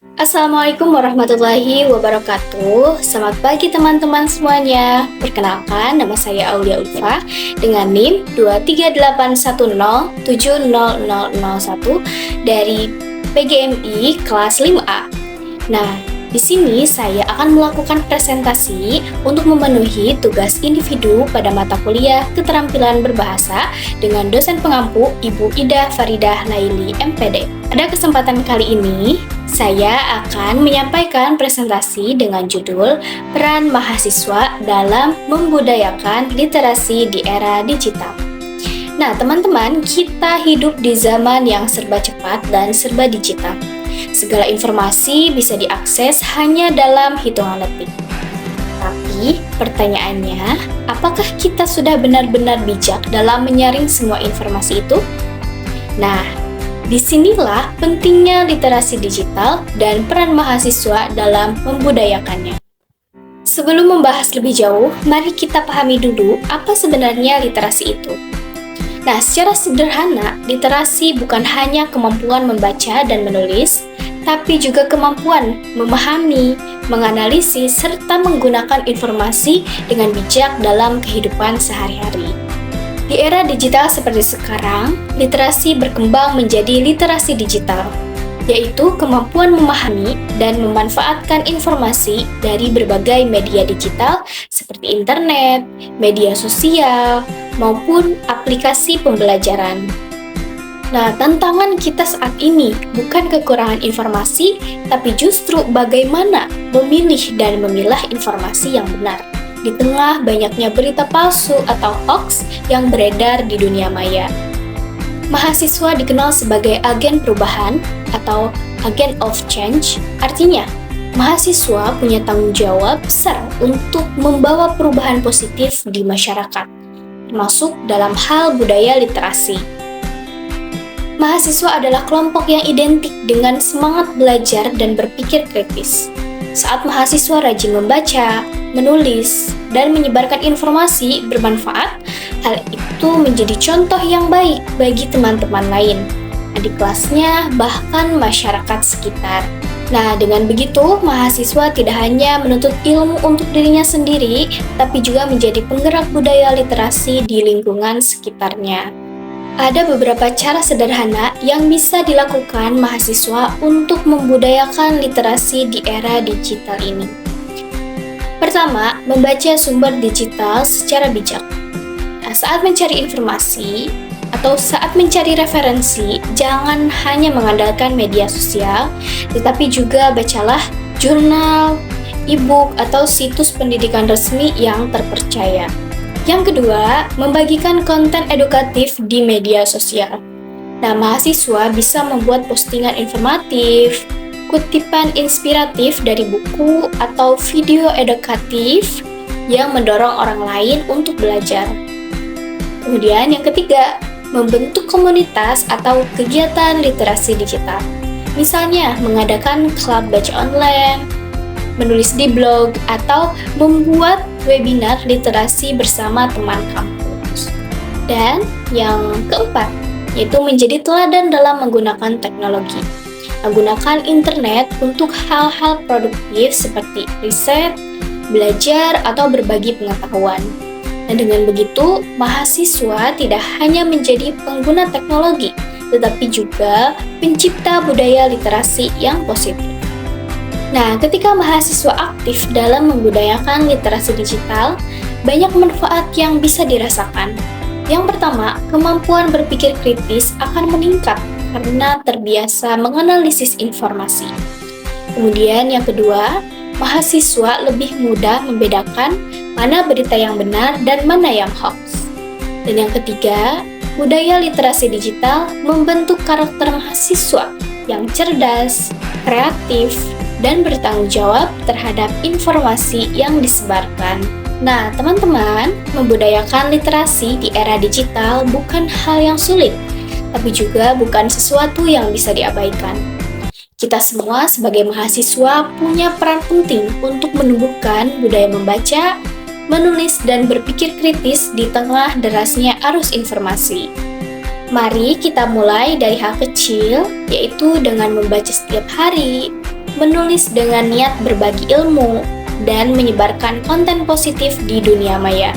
Assalamualaikum warahmatullahi wabarakatuh. Selamat pagi teman-teman semuanya. Perkenalkan, nama saya Aulia Ulfa dengan NIM 23810700001 dari PGMI kelas 5A. Nah, di sini saya akan melakukan presentasi untuk memenuhi tugas individu pada mata kuliah Keterampilan Berbahasa dengan dosen pengampu Ibu Ida Faridah Laili MPD. Pada kesempatan kali ini, saya akan menyampaikan presentasi dengan judul Peran Mahasiswa dalam Membudayakan Literasi di Era Digital. Nah, teman-teman, kita hidup di zaman yang serba cepat dan serba digital. Segala informasi bisa diakses hanya dalam hitungan detik. Tapi, pertanyaannya, apakah kita sudah benar-benar bijak dalam menyaring semua informasi itu? Nah, disinilah pentingnya literasi digital dan peran mahasiswa dalam membudayakannya. Sebelum membahas lebih jauh, mari kita pahami dulu apa sebenarnya literasi itu. Nah, secara sederhana, literasi bukan hanya kemampuan membaca dan menulis, tapi juga kemampuan memahami, menganalisis, serta menggunakan informasi dengan bijak dalam kehidupan sehari-hari. Di era digital seperti sekarang, literasi berkembang menjadi literasi digital, yaitu kemampuan memahami dan memanfaatkan informasi dari berbagai media digital seperti internet, media sosial, maupun aplikasi pembelajaran. Nah, tantangan kita saat ini bukan kekurangan informasi, tapi justru bagaimana memilih dan memilah informasi yang benar di tengah banyaknya berita palsu atau hoax yang beredar di dunia maya. Mahasiswa dikenal sebagai agen perubahan atau agent of change, artinya mahasiswa punya tanggung jawab besar untuk membawa perubahan positif di masyarakat, termasuk dalam hal budaya literasi. Mahasiswa adalah kelompok yang identik dengan semangat belajar dan berpikir kritis. Saat mahasiswa rajin membaca, menulis, dan menyebarkan informasi bermanfaat, hal itu menjadi contoh yang baik bagi teman-teman lain, adik kelasnya, bahkan masyarakat sekitar. Nah, dengan begitu, mahasiswa tidak hanya menuntut ilmu untuk dirinya sendiri, tapi juga menjadi penggerak budaya literasi di lingkungan sekitarnya. Ada beberapa cara sederhana yang bisa dilakukan mahasiswa untuk membudayakan literasi di era digital ini. Pertama, membaca sumber digital secara bijak. Nah, saat mencari informasi atau saat mencari referensi, jangan hanya mengandalkan media sosial, tetapi juga bacalah jurnal, e-book, atau situs pendidikan resmi yang terpercaya. Yang kedua, membagikan konten edukatif di media sosial. Nah, mahasiswa bisa membuat postingan informatif, kutipan inspiratif dari buku atau video edukatif yang mendorong orang lain untuk belajar. Kemudian yang ketiga, membentuk komunitas atau kegiatan literasi digital. Misalnya, mengadakan klub baca online, menulis di blog, atau membuat webinar literasi bersama teman kampus. Dan yang keempat, yaitu menjadi teladan dalam menggunakan teknologi. Menggunakan internet untuk hal-hal produktif seperti riset, belajar, atau berbagi pengetahuan. Dan dengan begitu, mahasiswa tidak hanya menjadi pengguna teknologi, tetapi juga pencipta budaya literasi yang positif. Nah, ketika mahasiswa aktif dalam membudayakan literasi digital, banyak manfaat yang bisa dirasakan. Yang pertama, kemampuan berpikir kritis akan meningkat karena terbiasa menganalisis informasi. Kemudian yang kedua, mahasiswa lebih mudah membedakan mana berita yang benar dan mana yang hoax. Dan yang ketiga, budaya literasi digital membentuk karakter mahasiswa yang cerdas, kreatif, dan bertanggung jawab terhadap informasi yang disebarkan. Nah, teman-teman, membudayakan literasi di era digital bukan hal yang sulit, tapi juga bukan sesuatu yang bisa diabaikan. Kita semua sebagai mahasiswa punya peran penting untuk menumbuhkan budaya membaca, menulis, dan berpikir kritis di tengah derasnya arus informasi. Mari kita mulai dari hal kecil, yaitu dengan membaca setiap hari, menulis dengan niat berbagi ilmu, dan menyebarkan konten positif di dunia maya.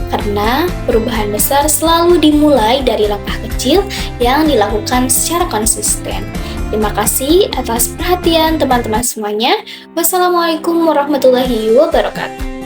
Karena perubahan besar selalu dimulai dari langkah kecil yang dilakukan secara konsisten. Terima kasih atas perhatian teman-teman semuanya. Wassalamualaikum warahmatullahi wabarakatuh.